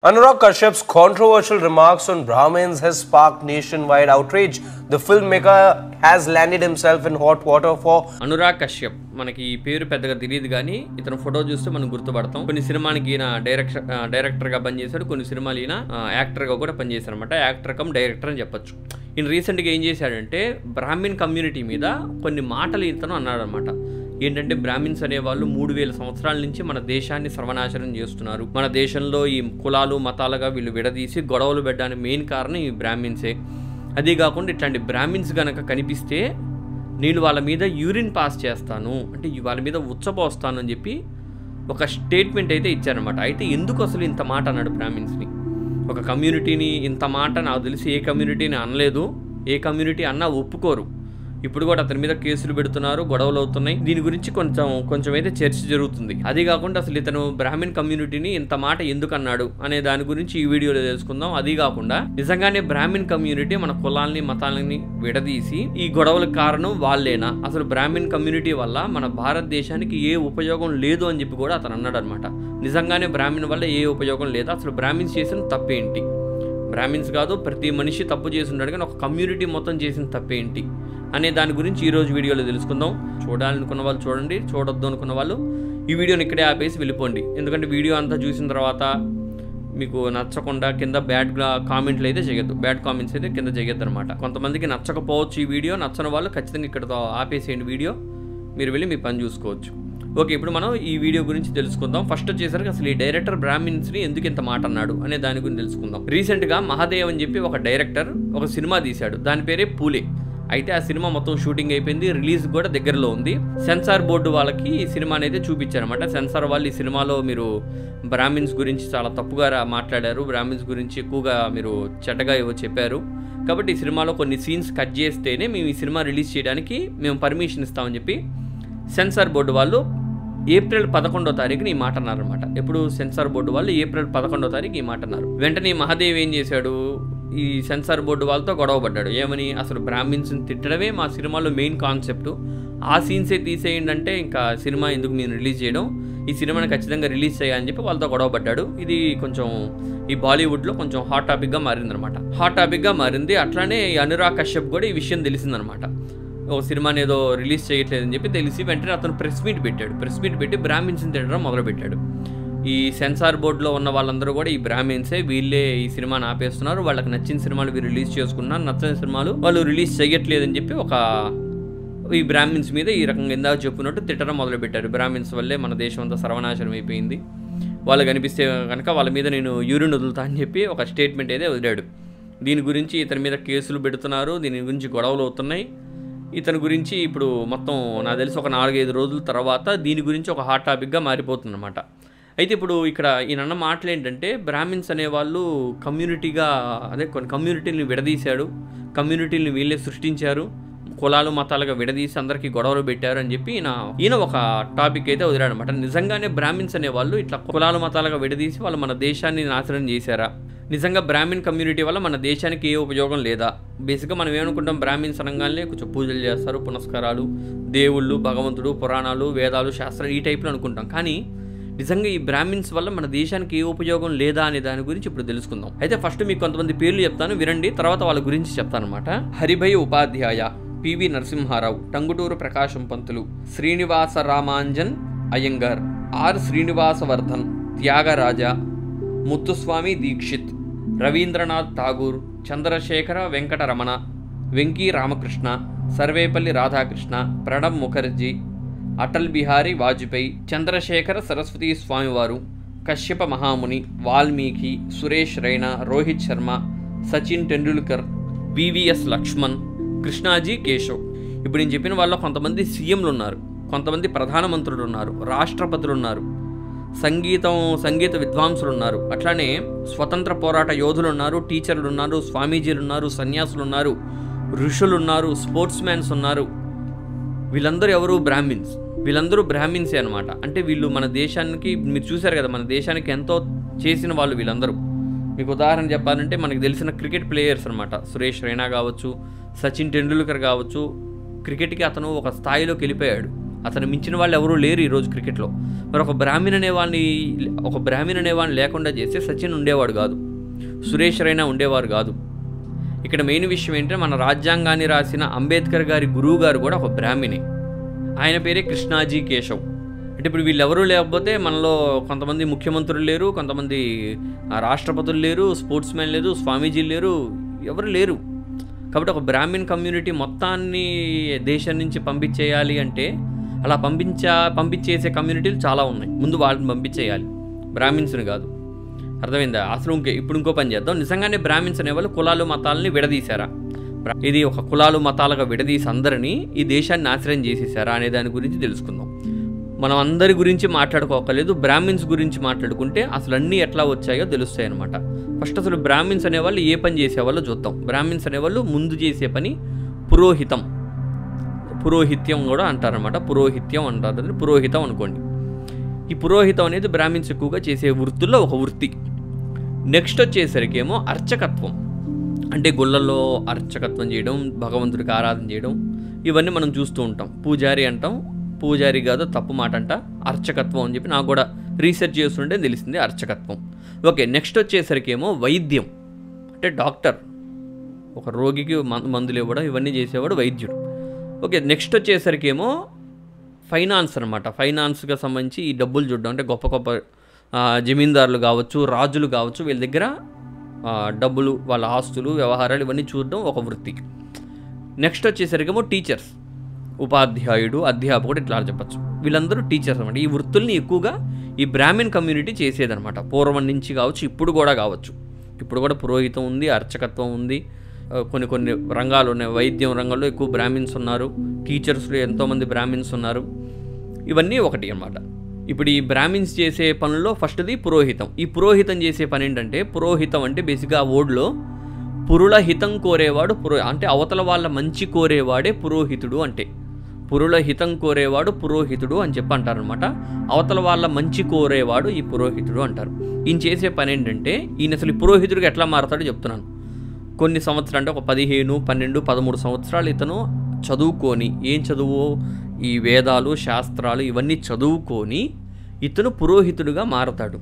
Anurag Kashyap's controversial remarks on Brahmins has sparked nationwide outrage. The filmmaker has landed himself in hot water for Anurag Kashyap మనకి ఈ పేరు పెద్దగా తెలియదు కానీ ఇతను ఫోటో చూస్తే మనం గుర్తుపడతాం. కొన్ని సినిమానికి ఈయన డైరెక్టర్ గా పనిచేశాడు, కొన్ని సినిమాలు ఈయన యాక్టర్ గా కూడా పనిచేశారు అనమాట. యాక్టర్ కమ్ డైరెక్టర్ అని చెప్పొచ్చు. ఈయన రీసెంట్ గా ఏం చేశాడంటే బ్రాహ్మిన్ కమ్యూనిటీ మీద కొన్ని మాటలు ఇతను అన్నాడు అనమాట. ఏంటంటే బ్రాహ్మిన్స్ అనేవాళ్ళు 3000 సంవత్సరాల నుంచి మన దేశాన్ని సర్వనాశనం చేస్తున్నారు. మన దేశంలో ఈ కులాలు మతాలుగా వీళ్ళు విడదీసి గొడవలు పెట్టడానికి మెయిన్ కారణం ఈ బ్రాహ్మిన్సే. అదే కాకుండా ఇట్లాంటి బ్రాహ్మిన్స్ గనక కనిపిస్తే నేను వాళ్ళ మీద యూరిన్ పాస్ చేస్తాను, అంటే వాళ్ళ మీద ఉచ్చపోస్తాను అని చెప్పి ఒక స్టేట్మెంట్ అయితే ఇచ్చారనమాట. అయితే ఎందుకు అసలు ఇంత మాట అన్నాడు బ్రాహ్మిన్స్ని? ఒక కమ్యూనిటీని ఇంత మాట నాకు తెలిసి ఏ కమ్యూనిటీని అనలేదు. ఏ కమ్యూనిటీ అన్నా ఒప్పుకోరు. ఇప్పుడు కూడా అతని మీద కేసులు పెడుతున్నారు, గొడవలు అవుతున్నాయి. దీని గురించి కొంచెం అయితే చర్చ జరుగుతుంది. అదే కాకుండా అసలు ఇతను బ్రాహ్మిన్ కమ్యూనిటీని ఇంత మాట ఎందుకు అన్నాడు అనే దాని గురించి ఈ వీడియోలో తెలుసుకుందాం. అది కాకుండా నిజంగానే బ్రాహ్మిన్ కమ్యూనిటీ మన కులాలని మతాలని విడదీసి ఈ గొడవలకు కారణం వాళ్ళేనా? అసలు బ్రాహ్మిన్ కమ్యూనిటీ వల్ల మన భారతదేశానికి ఏ ఉపయోగం లేదు అని చెప్పి కూడా అతను అన్నాడు అనమాట. నిజంగానే బ్రాహ్మిన్ వల్ల ఏ ఉపయోగం లేదా? అసలు బ్రాహ్మిన్స్ చేసిన తప్పేంటి? బ్రాహ్మిన్స్ కాదు, ప్రతి మనిషి తప్పు చేసి ఉన్నాడు, కానీ ఒక కమ్యూనిటీ మొత్తం చేసిన తప్పేంటి అనే దాని గురించి ఈరోజు వీడియోలో తెలుసుకుందాం. చూడాలనుకున్న వాళ్ళు చూడండి, చూడొద్దు అనుకున్న వాళ్ళు ఈ వీడియోని ఇక్కడే ఆపేసి వెళ్ళిపోండి. ఎందుకంటే వీడియో అంతా చూసిన తర్వాత మీకు నచ్చకుండా కింద బ్యాడ్ కామెంట్లు అయితే చేయొద్దు, బ్యాడ్ కామెంట్స్ అయితే కింద చేయొద్దు అనమాట. కొంతమందికి నచ్చకపోవచ్చు ఈ వీడియో, నచ్చని వాళ్ళు ఖచ్చితంగా ఇక్కడతో ఆపేసేయండి వీడియో, మీరు వెళ్ళి మీ పని చూసుకోవచ్చు. ఓకే, ఇప్పుడు మనం ఈ వీడియో గురించి తెలుసుకుందాం. ఫస్ట్ వచ్చేసరికి అసలు ఈ డైరెక్టర్ బ్రాహ్మిన్స్ని ఎందుకు ఇంత మాట అన్నాడు అనే దాని గురించి తెలుసుకుందాం. రీసెంట్గా మహాదేవ్ అని చెప్పి ఒక డైరెక్టర్ ఒక సినిమా తీశాడు, దాని పేరే పూలే. అయితే ఆ సినిమా మొత్తం షూటింగ్ అయిపోయింది, రిలీజ్ కూడా దగ్గరలో ఉంది. సెన్సార్ బోర్డు వాళ్ళకి ఈ సినిమాని అయితే చూపించారనమాట. సెన్సార్ వాళ్ళు ఈ సినిమాలో మీరు బ్రాహ్మిన్స్ గురించి చాలా తప్పుగా మాట్లాడారు, బ్రాహ్మిన్స్ గురించి ఎక్కువగా మీరు చెడ్డగా ఏవో చెప్పారు, కాబట్టి ఈ సినిమాలో కొన్ని సీన్స్ కట్ చేస్తేనే మేము ఈ సినిమా రిలీజ్ చేయడానికి మేము పర్మిషన్ ఇస్తామని చెప్పి సెన్సార్ బోర్డు వాళ్ళు ఏప్రిల్ 11వ తారీఖున ఈ మాట అన్నారనమాట. ఎప్పుడు సెన్సార్ బోర్డు వాళ్ళు ఏప్రిల్ 11వ తారీఖు ఈ మాట అన్నారు. వెంటనే మహాదేవ్ ఏం చేశాడు, ఈ సెన్సార్ బోర్డు వాళ్ళతో గొడవ పడ్డాడు. ఏమని? అసలు బ్రాహ్మిన్స్ని తిట్టడమే మా సినిమాలో మెయిన్ కాన్సెప్ట్, ఆ సీన్సే తీసేయండి అంటే ఇంకా సినిమా ఎందుకు మేము రిలీజ్ చేయడం, ఈ సినిమాని ఖచ్చితంగా రిలీజ్ చేయాలని చెప్పి వాళ్ళతో గొడవ పడ్డాడు. ఇది కొంచెం ఈ బాలీవుడ్లో కొంచెం హాట్ టాపిక్గా మారిందనమాట. హాట్ టాపిక్గా మారింది. అట్లానే ఈ అనురాగ్ కశ్యప్ కూడా ఈ విషయం తెలిసిందనమాట. ఒక సినిమాని ఏదో రిలీజ్ చేయట్లేదని చెప్పి తెలిసి వెంటనే అతను ప్రెస్ మీట్ పెట్టాడు. ప్రెస్ మీట్ పెట్టి బ్రాహ్మిన్స్ని తిట్టడం మొదలుపెట్టాడు. ఈ సెన్సార్ బోర్డులో ఉన్న వాళ్ళందరూ కూడా ఈ బ్రాహ్మిన్సే, వీళ్ళే ఈ సినిమాని ఆపేస్తున్నారు, వాళ్ళకి నచ్చిన సినిమాలు వీరు రిలీజ్ చేసుకున్నారు, నచ్చని సినిమాలు వాళ్ళు రిలీజ్ చేయట్లేదని చెప్పి ఈ బ్రాహ్మిన్స్ మీద ఈ రకంగా ఇందాక చెప్పినట్టు తిట్టడం మొదలుపెట్టారు. బ్రాహ్మిన్స్ వల్లే మన దేశం అంతా సర్వనాశనం అయిపోయింది, వాళ్ళు కనిపిస్తే కనుక వాళ్ళ మీద నేను యూరిన్ వదులుతా అని చెప్పి ఒక స్టేట్మెంట్ అయితే వదిలాడు. దీని గురించి ఇతని మీద కేసులు పెడుతున్నారు, దీని గురించి గొడవలు అవుతున్నాయి. ఇతని గురించి ఇప్పుడు మొత్తం నాకు తెలిసి ఒక 4-5 రోజుల తర్వాత దీని గురించి ఒక హాట్ టాపిక్గా మారిపోతుంది అనమాట. అయితే ఇప్పుడు ఇక్కడ ఈయన మాటలు ఏంటంటే బ్రాహ్మిన్స్ అనేవాళ్ళు కమ్యూనిటీగా, కొన్ని కమ్యూనిటీని విడదీశాడు, కమ్యూనిటీని వీళ్ళే సృష్టించారు, కులాలు మతాలుగా విడదీసి అందరికీ గొడవలు పెట్టారు అని చెప్పి ఈయన ఒక టాపిక్ అయితే వదిలాడు అనమాట. నిజంగానే బ్రాహ్మిన్స్ అనేవాళ్ళు ఇట్లా కులాలు మతాలుగా విడదీసి వాళ్ళు మన దేశాన్ని నాశనం చేశారా? నిజంగా బ్రాహ్మిన్ కమ్యూనిటీ వల్ల మన దేశానికి ఏ ఉపయోగం లేదా? బేసిక్గా మనం ఏమనుకుంటాం, బ్రాహ్మిన్స్ అనగానే కొంచెం పూజలు చేస్తారు, పునస్కారాలు, దేవుళ్ళు, భగవంతుడు, పురాణాలు, వేదాలు, శాస్త్రాలు ఈ టైప్లో అనుకుంటాం. కానీ నిజంగా ఈ బ్రాహ్మిన్స్ వల్ల మన దేశానికి ఏ ఉపయోగం లేదా అనే దాని గురించి ఇప్పుడు తెలుసుకుందాం. అయితే ఫస్ట్ మీకు కొంతమంది పేర్లు చెప్తాను, వినండి, తర్వాత వాళ్ళ గురించి చెప్తాను అనమాట. హరిభయ్ ఉపాధ్యాయ, పివి నరసింహారావు, టంగుటూరు ప్రకాశం పంతులు, శ్రీనివాస రామాంజన్ అయ్యంగార్, ఆర్ శ్రీనివాసవర్ధన్, త్యాగరాజ, ముత్తుస్వామి దీక్షిత్, రవీంద్రనాథ్ ఠాగూర్, చంద్రశేఖర వెంకటరమణ, వెంకీ రామకృష్ణ, సర్వేపల్లి రాధాకృష్ణ, ప్రణబ్ ముఖర్జీ, అటల్ బిహారీ వాజ్పేయి, చంద్రశేఖర సరస్వతి స్వామివారు, కశ్యప మహాముని, వాల్మీకి, సురేష్ రైనా, రోహిత్ శర్మ, సచిన్ టెండూల్కర్, వివిఎస్ లక్ష్మణ్, కృష్ణాజీ కేశవ్. ఇప్పుడు నేను చెప్పిన వాళ్ళు కొంతమంది సీఎంలు ఉన్నారు, కొంతమంది ప్రధానమంత్రులు ఉన్నారు, రాష్ట్రపతులు ఉన్నారు, సంగీత విద్వాంసులు ఉన్నారు, అట్లానే స్వతంత్ర పోరాట యోధులు ఉన్నారు, టీచర్లు ఉన్నారు, స్వామీజీలు ఉన్నారు, సన్యాసులు ఉన్నారు, ఋషులు ఉన్నారు, స్పోర్ట్స్ మ్యాన్స్ ఉన్నారు. వీళ్ళందరూ ఎవరు? బ్రాహ్మిన్స్. వీళ్ళందరూ బ్రాహ్మిన్సే అనమాట. అంటే వీళ్ళు మన దేశానికి, మీరు చూశారు కదా, మన దేశానికి ఎంతో చేసిన వాళ్ళు వీళ్ళందరూ. మీకు ఉదాహరణ చెప్పాలంటే మనకు తెలిసిన క్రికెట్ ప్లేయర్స్ అనమాట. సురేష్ రైనా కావచ్చు, సచిన్ టెండూల్కర్ కావచ్చు, క్రికెట్కి అతను ఒక స్థాయిలోకి వెళ్ళిపోయాడు. అతను మించిన వాళ్ళు ఎవరూ లేరు ఈరోజు క్రికెట్లో. మరి ఒక బ్రాహ్మణ్ అనేవాడిని లేకుండా చేస్తే సచిన్ ఉండేవాడు కాదు, సురేష్ రైనా ఉండేవారు కాదు. ఇక్కడ మెయిన్ విషయం ఏంటంటే మన రాజ్యాంగాన్ని రాసిన అంబేద్కర్ గారి గురువు గారు కూడా ఒక బ్రాహ్మణే. ఆయన పేరే కృష్ణాజీ కేశవ్. అంటే ఇప్పుడు వీళ్ళెవరూ లేకపోతే మనలో కొంతమంది ముఖ్యమంత్రులు లేరు, కొంతమంది రాష్ట్రపతులు లేరు, స్పోర్ట్స్ మ్యాన్ లేరు, స్వామీజీలు లేరు, ఎవరు లేరు. కాబట్టి ఒక బ్రాహ్మణ్ కమ్యూనిటీ మొత్తాన్ని దేశం నుంచి పంపించేయాలి అంటే అలా పంపించేసే కమ్యూనిటీలు చాలా ఉన్నాయి. ముందు వాళ్ళని పంపించేయాలి, బ్రాహ్మిన్స్ని కాదు. అర్థమైందా? అసలు ఇప్పుడు ఇంకో పని చేద్దాం. నిజంగానే బ్రాహ్మిన్స్ అనేవాళ్ళు కులాలు మతాలని విడదీశారా? ఇది ఒక కులాలు మతాలుగా విడదీసి అందరినీ ఈ దేశాన్ని నాశనం చేసేసారా అనే దాని గురించి తెలుసుకుందాం. మనం అందరి గురించి మాట్లాడుకోకలేదు, బ్రాహ్మిన్స్ గురించి మాట్లాడుకుంటే అసలు అన్నీ ఎట్లా వచ్చాయో తెలుస్తాయి అనమాట. ఫస్ట్ అసలు బ్రాహ్మిన్స్ అనేవాళ్ళు ఏ పని చేసేవాళ్ళో చూద్దాం. బ్రాహ్మిన్స్ అనేవాళ్ళు ముందు చేసే పని పురోహిత్యం కూడా అంటారనమాట. పురోహిత్యం అంటారు, పురోహితం అనుకోండి. ఈ పురోహితం అనేది బ్రాహ్మిన్స్ ఎక్కువగా చేసే వృత్తుల్లో ఒక వృత్తి. నెక్స్ట్ వచ్చేసరికేమో అర్చకత్వం, అంటే గుళ్ళల్లో అర్చకత్వం చేయడం, భగవంతుడికి ఆరాధన చేయడం, ఇవన్నీ మనం చూస్తూ ఉంటాం. పూజారి అంటాం, పూజారి కాదు, తప్పు మాట అంట, అర్చకత్వం అని చెప్పి నాకు కూడా రీసెర్చ్ చేస్తుంటే తెలిసింది అర్చకత్వం. ఓకే, నెక్స్ట్ వచ్చేసరికేమో వైద్యం, అంటే డాక్టర్, ఒక రోగికి మందులు ఇవ్వడం, ఇవన్నీ చేసేవాడు వైద్యుడు. ఓకే, నెక్స్ట్ వచ్చేసరికేమో ఫైనాన్స్ అనమాట. ఫైనాన్స్గా సంబంధించి ఈ డబ్బులు చూడడం, అంటే గొప్ప గొప్ప జమీందారులు కావచ్చు, రాజులు కావచ్చు, వీళ్ళ దగ్గర డబ్బులు, వాళ్ళ ఆస్తులు, వ్యవహారాలు ఇవన్నీ చూడడం ఒక వృత్తి. నెక్స్ట్ వచ్చేసరికేమో టీచర్స్, ఉపాధ్యాయుడు, అధ్యాపకుడు, ఇట్లా చెప్పచ్చు. వీళ్ళందరూ టీచర్స్ అనమాట. ఈ వృత్తుల్ని ఎక్కువగా ఈ బ్రాహ్మణ్ కమ్యూనిటీ చేసేదనమాట. పూర్వం నుంచి కావచ్చు, ఇప్పుడు కూడా కావచ్చు. ఇప్పుడు కూడా పురోహితం ఉంది, అర్చకత్వం ఉంది, కొన్ని రంగాలు ఉన్నాయి. వైద్యం రంగంలో ఎక్కువ బ్రాహ్మిన్స్ ఉన్నారు, టీచర్స్లో ఎంతోమంది బ్రాహ్మిన్స్ ఉన్నారు. ఇవన్నీ ఒకటి అన్నమాట. ఇప్పుడు ఈ బ్రాహ్మిన్స్ చేసే పనుల్లో ఫస్ట్ది పురోహితం. ఈ పురోహితం చేసే పని ఏంటంటే, పురోహితం అంటే బేసిక్గా ఆ వర్డ్లో పురుల హితం కోరేవాడు అంటే అవతల వాళ్ళ మంచి కోరేవాడే పురోహితుడు. అంటే పురుల హితం కోరేవాడు పురోహితుడు అని చెప్పి అంటారనమాట. అవతల వాళ్ళ మంచి కోరేవాడు ఈ పురోహితుడు అంటారు. ఈయన చేసే పని ఏంటంటే, ఈయన అసలు ఈ పురోహితుడికి ఎట్లా మారతాడో చెప్తున్నాను. కొన్ని సంవత్సరాలు, అంటే ఒక 15, 12, 13 సంవత్సరాలు ఇతను చదువుకొని, ఏం చదువు, ఈ వేదాలు, శాస్త్రాలు ఇవన్నీ చదువుకొని ఇతను పురోహితుడిగా మారతాడు.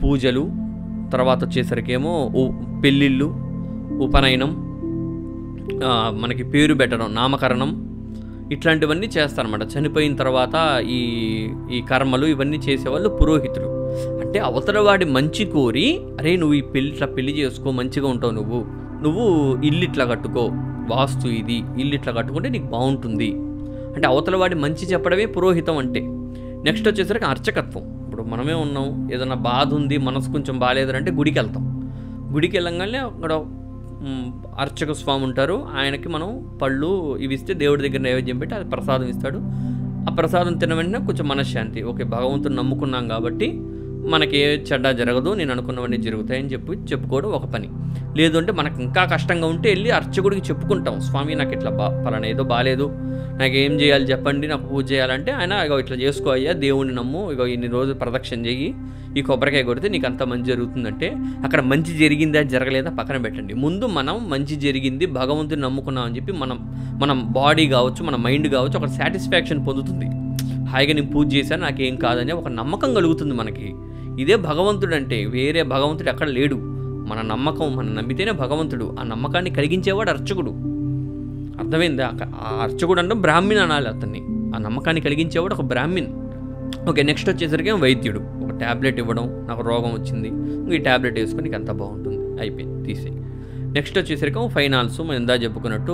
పూజలు, తర్వాత వచ్చేసరికేమో పెళ్ళిళ్ళు, ఉపనయనం, మనకి పేరు పెట్టడం, నామకరణం, ఇట్లాంటివన్నీ చేస్తారన్నమాట. చనిపోయిన తర్వాత ఈ కర్మలు ఇవన్నీ చేసేవాళ్ళు పురోహితులు. అంటే అవతల వాడి మంచి కోరి, అరే నువ్వు ఈ పెళ్లి చేసుకో, మంచిగా ఉంటావు, నువ్వు ఇల్లు ఇట్లా కట్టుకో, వాస్తు ఇది, ఇల్లు ఇట్లా కట్టుకుంటే నీకు బాగుంటుంది అంటే అవతల వాడి మంచి చెప్పడమే పురోహితం అంటే. నెక్స్ట్ వచ్చేసరికి అర్చకత్వం. ఇప్పుడు మనమే ఉన్నాం, ఏదైనా బాధ ఉంది, మనసు కొంచెం బాగాలేదంటే గుడికి వెళ్తాం. గుడికి వెళ్ళంగానే అక్కడ అర్చక స్వామి ఉంటారు, ఆయనకి మనం పళ్ళు ఇవి ఇస్తే దేవుడి దగ్గర నైవేద్యం పెట్టి అది ప్రసాదం ఇస్తాడు. ఆ ప్రసాదం తిన్న వెంటనే కొంచెం మనశ్శాంతి, ఓకే భగవంతుని నమ్ముకున్నాం కాబట్టి మనకి ఏ చెడ్డ జరగదు, నేను అనుకున్నవన్నీ జరుగుతాయని చెప్పుకోవడం ఒక పని. లేదు అంటే మనకు ఇంకా కష్టంగా ఉంటే వెళ్ళి అర్చకుడికి చెప్పుకుంటాం, స్వామి నాకు ఇట్లా పలానా ఏదో బాగాలేదు, నాకు ఏం చేయాలి చెప్పండి, నాకు పూజ చేయాలంటే ఆయన ఇగో ఇట్లా చేసుకో అయ్యా, దేవుడిని నమ్ము, ఇగో ఇన్ని రోజులు ప్రదక్షిణ చెయ్యి, ఈ కొబ్బరికాయ కొడితే నీకు అంత మంచి జరుగుతుందంటే, అక్కడ మంచి జరిగిందా జరగలేదా పక్కన పెట్టండి. ముందు మనం మంచి జరిగింది, భగవంతుని నమ్ముకున్నాం అని చెప్పి మనం బాడీ కావచ్చు, మన మైండ్ కావచ్చు, ఒక సాటిస్ఫాక్షన్ పొందుతుంది. హాయిగా నేను పూజ చేశాను, నాకేం కాదని ఒక నమ్మకం కలుగుతుంది మనకి. ఇదే భగవంతుడు అంటే. వేరే భగవంతుడు ఎక్కడ లేడు. మన నమ్మకం, మనం నమ్మితేనే భగవంతుడు. ఆ నమ్మకాన్ని కలిగించేవాడు అర్చకుడు. అర్థమైందా? ఆ అర్చకుడు అంటే బ్రాహ్మణ్ అనాలి అతన్ని. ఆ నమ్మకాన్ని కలిగించేవాడు ఒక బ్రాహ్మణ్. ఓకే, నెక్స్ట్ వచ్చేసరికి వైద్యుడు. ఒక ట్యాబ్లెట్ ఇవ్వడం, నాకు రోగం వచ్చింది, ఈ ట్యాబ్లెట్ వేసుకొని నీకు అంతా బాగుంటుంది, అయిపోయింది, తీసేయి. నెక్స్ట్ వచ్చేసరికి ఫైనాన్స్, మనం ఇందా చెప్పుకున్నట్టు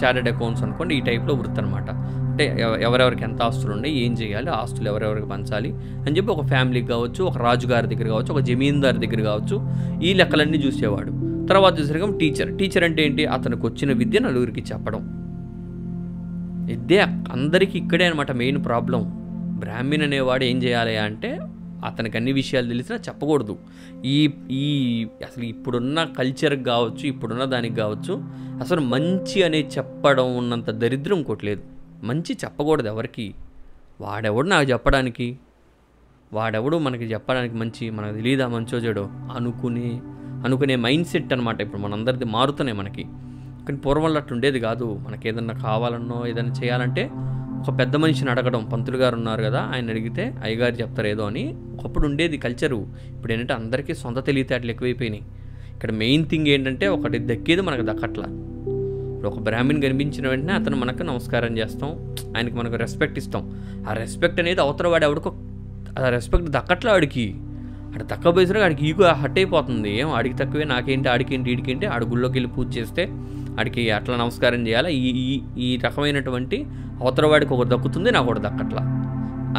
చార్టెడ్ అకౌంట్స్ అనుకోండి, ఈ టైప్లో వృత్తి అనమాట. అంటే ఎవరెవరికి ఎంత ఆస్తులు ఉన్నాయి, ఏం చేయాలి, ఆస్తులు ఎవరెవరికి పంచాలి అని చెప్పి ఒక ఫ్యామిలీకి కావచ్చు, ఒక రాజుగారి దగ్గర కావచ్చు, ఒక జమీందారు దగ్గర కావచ్చు, ఈ లెక్కలన్నీ చూసేవాడు. తర్వాత వచ్చేసరికి టీచర్ అంటే ఏంటి, అతనికి వచ్చిన విద్య నలుగురికి చెప్పడం. ఇదే అందరికీ ఇక్కడే అనమాట మెయిన్ ప్రాబ్లం. బ్రాహ్మణ్ అనేవాడు ఏం చేయాలి అంటే, అతనికి అన్ని విషయాలు తెలిసినా చెప్పకూడదు. అసలు ఇప్పుడున్న కల్చర్కి కావచ్చు, ఇప్పుడున్న దానికి కావచ్చు, అసలు మంచి అనేది చెప్పడం ఉన్నంత దరిద్రం ఇంకోటి లేదు. మంచి చెప్పకూడదు ఎవరికి. వాడెవడు నాకు చెప్పడానికి, వాడెవడు మనకి చెప్పడానికి, మంచి మనకు తెలియదా మంచో చెడో అనుకునే మైండ్ సెట్ అనమాట ఇప్పుడు మనందరిది మారుతున్నాయి మనకి. కానీ పూర్వంలో అట్లా ఉండేది కాదు. మనకి ఏదన్నా కావాలన్నో ఏదైనా చేయాలంటే ఒక పెద్ద మనిషిని అడగడం, పంతులు గారు ఉన్నారు కదా, ఆయన అడిగితే అయ్యగారు చెప్తారు ఏదో అని. ఒకప్పుడు ఉండేది కల్చరు. ఇప్పుడు ఏంటంటే అందరికీ సొంత తెలివితేటలు ఎక్కువైపోయినాయి. ఇక్కడ మెయిన్ థింగ్ ఏంటంటే ఒకటి దక్కేది మనకు దక్కట్లా. ఇప్పుడు ఒక బ్రాహ్మణ్ కనిపించిన వెంటనే అతను మనకు నమస్కారం చేస్తాం, ఆయనకి మనకు రెస్పెక్ట్ ఇస్తాం. ఆ రెస్పెక్ట్ అనేది అవతల వాడు ఎవడికో ఆ రెస్పెక్ట్ దక్కట్లా వాడికి. ఆడ దక్కబోయేసరికి ఆడికి ఈగో హట్ అయిపోతుంది. ఏం ఆడికి తక్కువే, నాకేంటి, ఆడికేంటి, ఈడికేంటి, ఆడి గుళ్ళోకి వెళ్ళి పూజ చేస్తే ఆడికి అట్లా నమస్కారం చేయాలి. ఈ రకమైనటువంటి అవతల వాడికి ఒకటి దక్కుతుంది, నాకు ఒకటి దక్కట్లా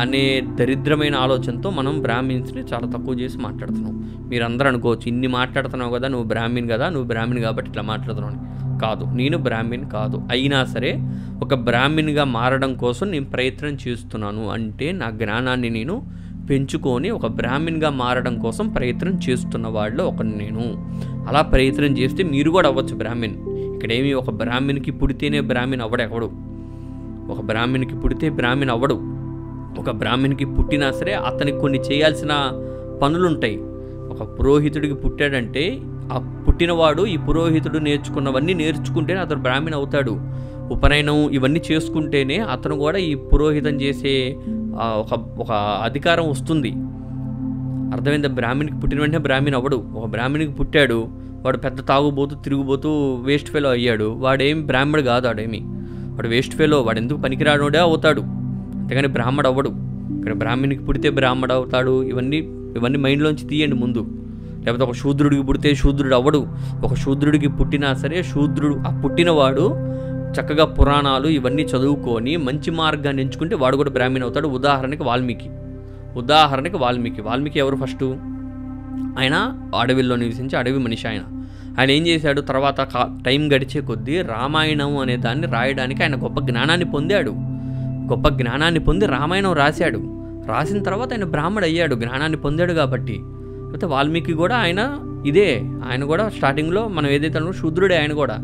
అనే దరిద్రమైన ఆలోచనతో మనం బ్రాహ్మిన్స్ని చాలా తక్కువ చేసి మాట్లాడుతున్నాం. మీరందరూ అనుకోవచ్చు, ఇన్ని మాట్లాడుతున్నావు కదా, నువ్వు బ్రాహ్మిన్ కదా, నువ్వు బ్రాహ్మిన్ కాబట్టి ఇట్లా మాట్లాడుతున్నావు. కాదు, నేను బ్రాహ్మిన్ కాదు. అయినా సరే ఒక బ్రాహ్మిన్గా మారడం కోసం నేను ప్రయత్నం చేస్తున్నాను. అంటే నా జ్ఞానాన్ని నేను పెంచుకొని ఒక బ్రాహ్మిన్గా మారడం కోసం ప్రయత్నం చేస్తున్న వాళ్ళు ఒకరిని నేను. అలా ప్రయత్నం చేస్తే మీరు కూడా అవ్వచ్చు బ్రాహ్మిన్. ఇక్కడేమి ఒక బ్రాహ్మిన్కి పుడితేనే బ్రాహ్మిన్ అవ్వడు. ఒక బ్రాహ్మిన్కి పుడితే బ్రాహ్మిన్ అవ్వడు. ఒక బ్రాహ్మిన్కి పుట్టినా సరే అతనికి కొన్ని చేయాల్సిన పనులుంటాయి. ఒక పురోహితుడికి పుట్టాడంటే ఆ పుట్టినవాడు ఈ పురోహితుడు నేర్చుకున్నవన్నీ నేర్చుకుంటేనే అతను బ్రాహ్మిన్ అవుతాడు. ఉపనయనం ఇవన్నీ చేసుకుంటేనే అతను కూడా ఈ పురోహితం చేసే ఒక అధికారం వస్తుంది. అర్థమైందా? బ్రాహ్మణికి పుట్టిన వెంటనే బ్రాహ్మణ్ అవ్వడు. ఒక బ్రాహ్మణికి పుట్టాడు, వాడు పెద్ద తాగుబోతూ తిరుగుబోతూ వేస్ట్ ఫెలో అయ్యాడు, వాడేమి బ్రాహ్మణుడు కాదు. వాడు వేస్ట్ ఫెలో, వాడు ఎందుకు పనికిరానుడే అవుతాడు, అంతేగాని బ్రాహ్మడు అవ్వడు. ఇక్కడ బ్రాహ్మణికి పుడితే బ్రాహ్మడు అవుతాడు, ఇవన్నీ మైండ్లోంచి తీయండి ముందు. లేకపోతే ఒక శూద్రుడికి పుడితే శూద్రుడు అవ్వడు. ఒక శూద్రుడికి పుట్టినా సరే శూద్రుడు ఆ పుట్టినవాడు చక్కగా పురాణాలు ఇవన్నీ చదువుకొని మంచి మార్గాన్ని ఎంచుకుంటే వాడు కూడా బ్రాహ్మణ్ అవుతాడు. ఉదాహరణకి వాల్మీకి ఎవరు ఫస్టు? ఆయన అడవిలో నివసించి అడవి మనిషి. ఆయన ఏం చేశాడు? తర్వాత టైం గడిచే కొద్దీ రామాయణం అనే దాన్ని రాయడానికి ఆయన గొప్ప జ్ఞానాన్ని పొంది రామాయణం రాశాడు. రాసిన తర్వాత ఆయన బ్రాహ్మడు అయ్యాడు, జ్ఞానాన్ని పొందాడు కాబట్టి. అయితే వాల్మీకి కూడా ఆయన కూడా స్టార్టింగ్లో మనం ఏదైతే అన్నామో శూద్రుడే ఆయన కూడా.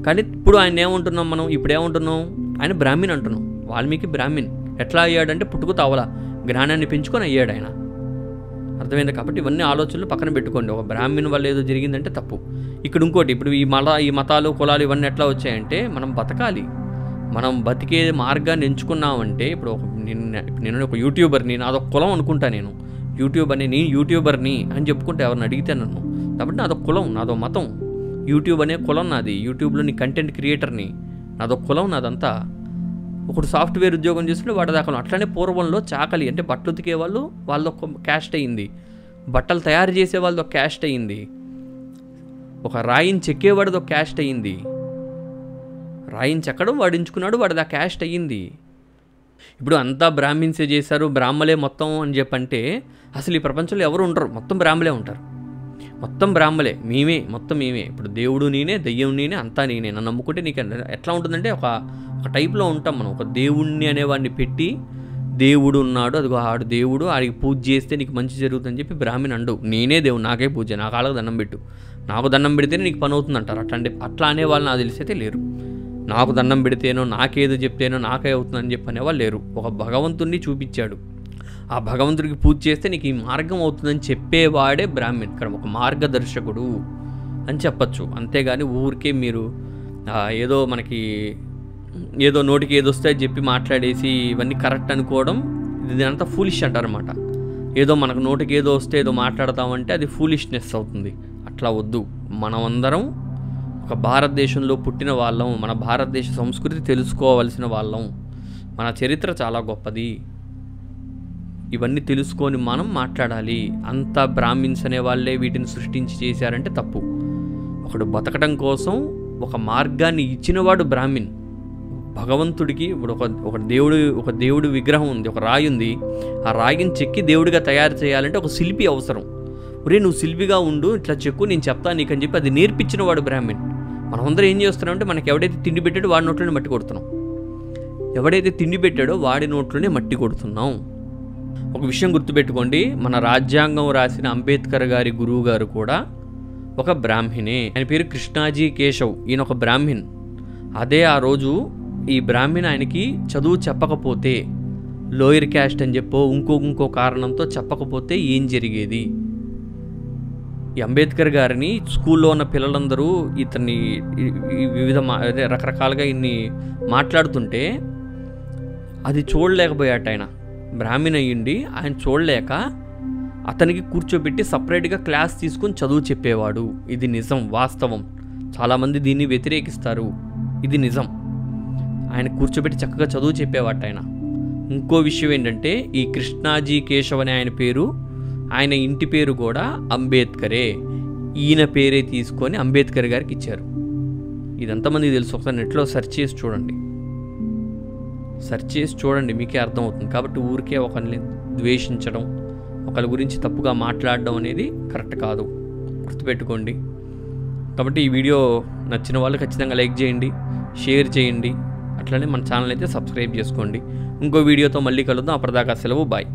కానీ ఇప్పుడు ఆయన ఏమంటున్నాం మనం? ఇప్పుడు ఏమంటున్నాం? ఆయన బ్రాహ్మణ్ అంటున్నాం. వాల్మీకి బ్రాహ్మణ్ ఎట్లా అయ్యాడంటే పుట్టుకు అవల జ్ఞానాన్ని పెంచుకొని అయ్యాడు ఆయన. అర్థమైంది? కాబట్టి ఇవన్నీ ఆలోచనలు పక్కన పెట్టుకోండి. ఒక బ్రాహ్మణ్ వల్ల ఏదో జరిగిందంటే తప్పు. ఇక్కడ ఇంకోటి, ఇప్పుడు ఈ మతాలు కులాలు ఇవన్నీ ఎట్లా వచ్చాయంటే మనం బతకాలి. మనం బతికే మార్గాన్ని ఎంచుకున్నామంటే ఇప్పుడు నేను ఒక యూట్యూబర్ని, నాదొక కులం అనుకుంటా. నేను యూట్యూబర్ని అని చెప్పుకుంటే ఎవరిని అడిగితే నన్ను, కాబట్టి నాదొక కులం, నాదో మతం. యూట్యూబ్ అనే కులం నాది. యూట్యూబ్లో నీ కంటెంట్ క్రియేటర్ని, నాదొక కులం, నాదంతా. ఒకడు సాఫ్ట్వేర్ ఉద్యోగం చేస్తుంటే వాడు దాకా. అట్లనే పూర్వంలో చాకలి అంటే బట్టలు ఉతికే వాళ్ళు, వాళ్ళొక క్యాస్ట్ అయ్యింది. బట్టలు తయారు చేసే వాళ్ళది ఒక క్యాస్ట్ అయ్యింది. ఒక రాయిని చెక్కేవాడిది ఒక క్యాస్ట్ అయ్యింది. రాయిని చెక్కడం వాడు ఎంచుకున్నాడు, వాడిది ఆ క్యాస్ట్ అయ్యింది. ఇప్పుడు అంతా బ్రాహ్మిన్సే చేశారు, బ్రాహ్మలే మొత్తం అని చెప్పంటే అసలు ఈ ప్రపంచంలో ఎవరు ఉండరు, మొత్తం బ్రాహ్మలే ఉంటారు. మొత్తం బ్రాహ్మలే, మొత్తం మేమే. ఇప్పుడు దేవుడు నేనే, దెయ్యం నేనే, అంతా నేనే. నన్ను నమ్ముకుంటే నీకు ఎట్లా ఉంటుందంటే ఒక టైప్లో ఉంటాం మనం. ఒక దేవుణ్ణి అనేవాడిని పెట్టి దేవుడు ఉన్నాడు, అదిగో ఆడు దేవుడు, ఆడికి పూజ చేస్తే నీకు మంచి జరుగుతుందని చెప్పి బ్రాహ్మణ్ అండు. నేనే దేవుడు, నాకే పూజ, నా కాళ్ళకు దండం పెట్టు, నాకు దండం పెడితేనే నీకు పని అవుతుంది అంటారు. అట్లా అనేవాళ్ళు నాకు తెలిసైతే లేరు. నాకు దండం పెడితేనో, నాకేదో చెప్తేనో నాకే అవుతుందని చెప్పి అనేవాళ్ళు లేరు. ఒక భగవంతుడిని చూపించాడు, ఆ భగవంతుడికి పూజ చేస్తే నీకు ఈ మార్గం అవుతుందని చెప్పేవాడే బ్రాహ్మణ్. ఇక్కడ ఒక మార్గదర్శకుడు అని చెప్పచ్చు. అంతేగాని ఊరికే మీరు ఏదో మనకి ఏదో నోటికి ఏదో వస్తే చెప్పి మాట్లాడేసి ఇవన్నీ కరెక్ట్ అనుకోవడం, ఇదంతా ఫూలిష్ అంటారన్నమాట. ఏదో మనకు నోటికి ఏదో వస్తే ఏదో మాట్లాడతామంటే అది ఫూలిష్నెస్ అవుతుంది. అట్లా వద్దు. మనమందరం ఒక భారతదేశంలో పుట్టిన వాళ్ళం, మన భారతదేశ సంస్కృతి తెలుసుకోవాల్సిన వాళ్ళం, మన చరిత్ర చాలా గొప్పది. ఇవన్నీ తెలుసుకొని మనం మాట్లాడాలి. అంతా బ్రాహ్మిన్స్ అనే వాళ్ళే వీటిని సృష్టించి చేశారంటే తప్పు. ఒకడు బతకడం కోసం ఒక మార్గాన్ని ఇచ్చినవాడు బ్రాహ్మిన్. భగవంతుడికి ఇప్పుడు ఒక దేవుడు విగ్రహం ఉంది, ఒక రాయి ఉంది. ఆ రాయిని చెక్కి దేవుడిగా తయారు చేయాలంటే ఒక శిల్పి అవసరం. ఒరే నువ్వు శిల్పిగా ఉండు, ఇట్లా చెక్కు, నేను చెప్తాను నీకు అని చెప్పి అది నేర్పించిన వాడు బ్రాహ్మిన్. మనమందరం ఏం చేస్తున్నామంటే మనకి ఎవడైతే తిండి పెట్టాడో వాడి నోట్లోనే మట్టి కొడుతున్నాం. ఎవడైతే తిండి పెట్టాడో వాడి నోట్లోనే మట్టి కొడుతున్నాం. ఒక విషయం గుర్తుపెట్టుకోండి, మన రాజ్యాంగం రాసిన అంబేద్కర్ గారి గురువు గారు కూడా ఒక బ్రాహ్మణే. ఆయన పేరు కృష్ణాజీ కేశవ్. ఈయన ఒక బ్రాహ్మణ్. అదే ఆ రోజు ఈ బ్రాహ్మణ్ ఆయనకి చదువు చెప్పకపోతే, లోయర్ క్యాస్ట్ అని చెప్పో ఇంకో కారణంతో చెప్పకపోతే ఏం జరిగేది? ఈ అంబేద్కర్ గారిని స్కూల్లో ఉన్న పిల్లలందరూ ఇతన్ని వివిధ రకరకాలుగా ఇన్ని మాట్లాడుతుంటే అది చూడలేకపోయాట ఆయన. బ్రాహ్మణ్ అయ్యుండి ఆయన చూడలేక అతనికి కూర్చోబెట్టి సపరేట్గా క్లాస్ తీసుకొని చదువు చెప్పేవాడు. ఇది నిజం, వాస్తవం. చాలామంది దీన్ని వ్యతిరేకిస్తారు, ఇది నిజం. ఆయన కూర్చోబెట్టి చక్కగా చదువు చెప్పేవాట ఆయన. ఇంకో విషయం ఏంటంటే ఈ కృష్ణాజీ కేశవ్ అనే ఆయన పేరు, ఆయన ఇంటి పేరు కూడా అంబేద్కరే. ఈయన పేరే తీసుకొని అంబేద్కర్ గారికి ఇచ్చారు. ఇది ఎంతమందికి తెలుసు? ఒకసారి నెట్లో సెర్చ్ చేసి చూడండి, మీకే అర్థమవుతుంది. కాబట్టి ఊరికే ఒకరిని ద్వేషించడం, ఒకరి గురించి తప్పుగా మాట్లాడడం అనేది కరెక్ట్ కాదు, గుర్తుపెట్టుకోండి. కాబట్టి ఈ వీడియో నచ్చిన వాళ్ళు ఖచ్చితంగా లైక్ చేయండి, షేర్ చేయండి, అట్లనే మన ఛానల్ అయితే సబ్స్క్రైబ్ చేసుకోండి. ఇంకో వీడియోతో మళ్ళీ కలుద్దాం. అప్పటిదాకా సెలవు, బాయ్.